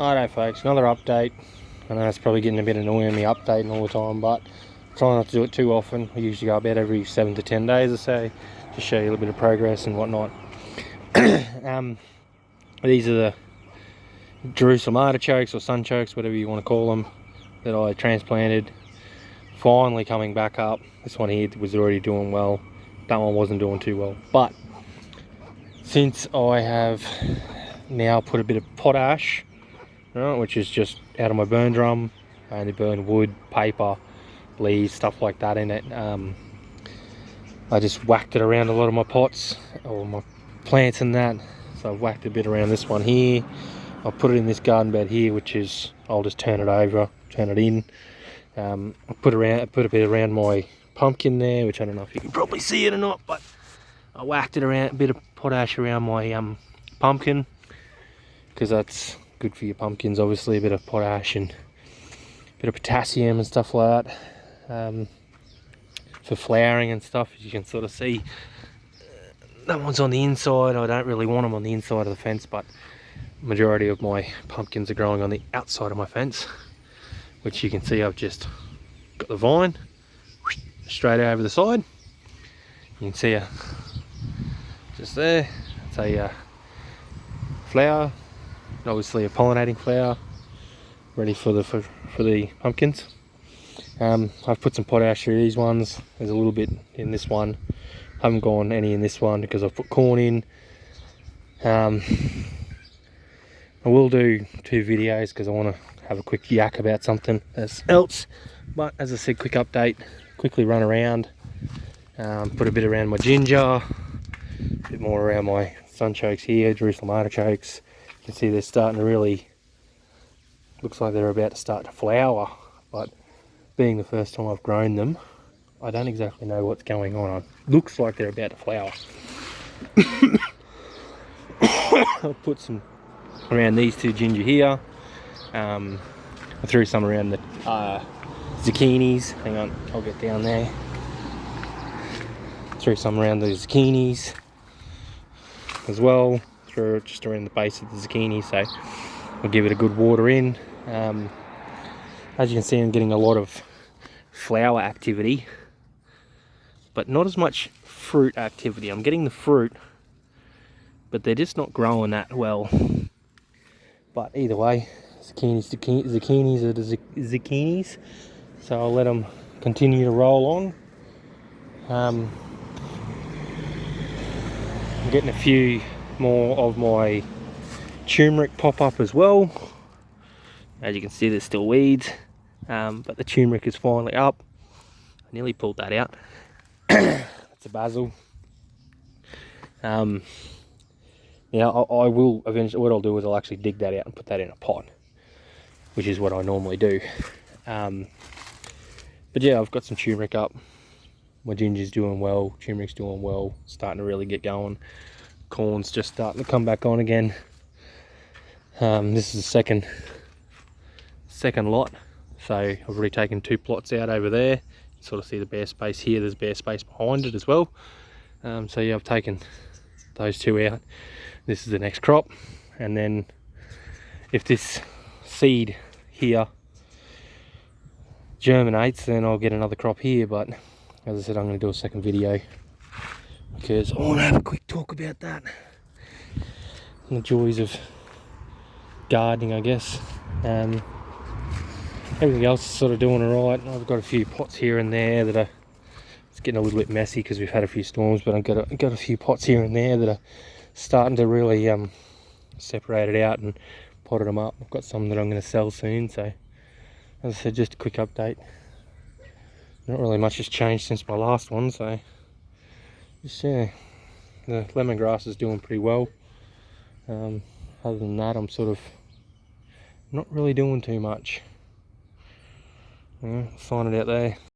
Alright folks, another update. I know it's probably getting a bit annoying me updating all the time, but try not to do it too often. I usually go about every 7 to 10 days or so to show you a little bit of progress and whatnot. These are the Jerusalem artichokes or sunchokes, whatever you want to call them, that I transplanted. Finally coming back up. This one here was already doing well. That one wasn't doing too well. But since I have now put a bit of potash, which is just out of my burn drum, I only burn wood, paper, leaves, stuff like that in it. I just whacked it around a lot of my pots or my plants and that. So I've whacked a bit around this one here. I'll put it in this garden bed here, which is, I'll just turn it over, turn it in. I put a bit around my pumpkin there, which I don't know if you can probably see it or not, but I whacked it around, a bit of potash around my pumpkin, because that's good for your pumpkins, obviously, a bit of potash and a bit of potassium and stuff like that, for flowering and stuff, as you can sort of see. That one's on the inside. I don't really want them on the inside of the fence, but majority of my pumpkins are growing on the outside of my fence, which you can see I've just got the vine straight over the side. You can see just there, it's a flower, obviously a pollinating flower, ready for the pumpkins. I've put some potash through these ones. There's a little bit in this one. I haven't gone any in this one because I've put corn in. I will do 2 videos because I want to have a quick yak about something else. But as I said, quick update, quickly run around, put a bit around my ginger, a bit more around my sunchokes here, Jerusalem artichokes. You can see they're starting to really, looks like they're about to start to flower, but being the first time I've grown them, I don't exactly know what's going on. It looks like they're about to flower. I'll put some around these 2 ginger here. I threw some around the zucchinis. Hang on, I'll get down there. Threw some around the zucchinis as well. Threw it just around the base of the zucchini, so I'll give it a good water in. As you can see, I'm getting a lot of flower activity, but not as much fruit activity. I'm getting the fruit, but they're just not growing that well. But either way, zucchinis are the zucchinis, so I'll let them continue to roll on. I'm getting a few more of my turmeric pop up as well. As you can see, there's still weeds, but the turmeric is finally up. I nearly pulled that out. It's a basil. Yeah, I will eventually, what I'll do is I'll actually dig that out and put that in a pot, which is what I normally do. But yeah, I've got some turmeric up. My ginger's doing well, turmeric's doing well, starting to really get going. Corn's just starting to come back on again. This is the second lot, so I've already taken 2 plots out over there. You sort of see the bare space here, there's bare space behind it as well. So yeah, I've taken those 2 out. This is the next crop, and then if this seed here germinates, then I'll get another crop here. But as I said, I'm going to do a second video because I want to have a quick talk about that and the joys of gardening, I guess. Everything else is sort of doing alright. I've got a few pots here and there that are, it's getting a little bit messy because we've had a few storms, but I've got a few pots here and there that are starting to really separate it out and potted them up. I've got some that I'm going to sell soon, so as I said, just a quick update. Not really much has changed since my last one, so just yeah, the lemongrass is doing pretty well. Other than that, I'm sort of not really doing too much. Sign it out there.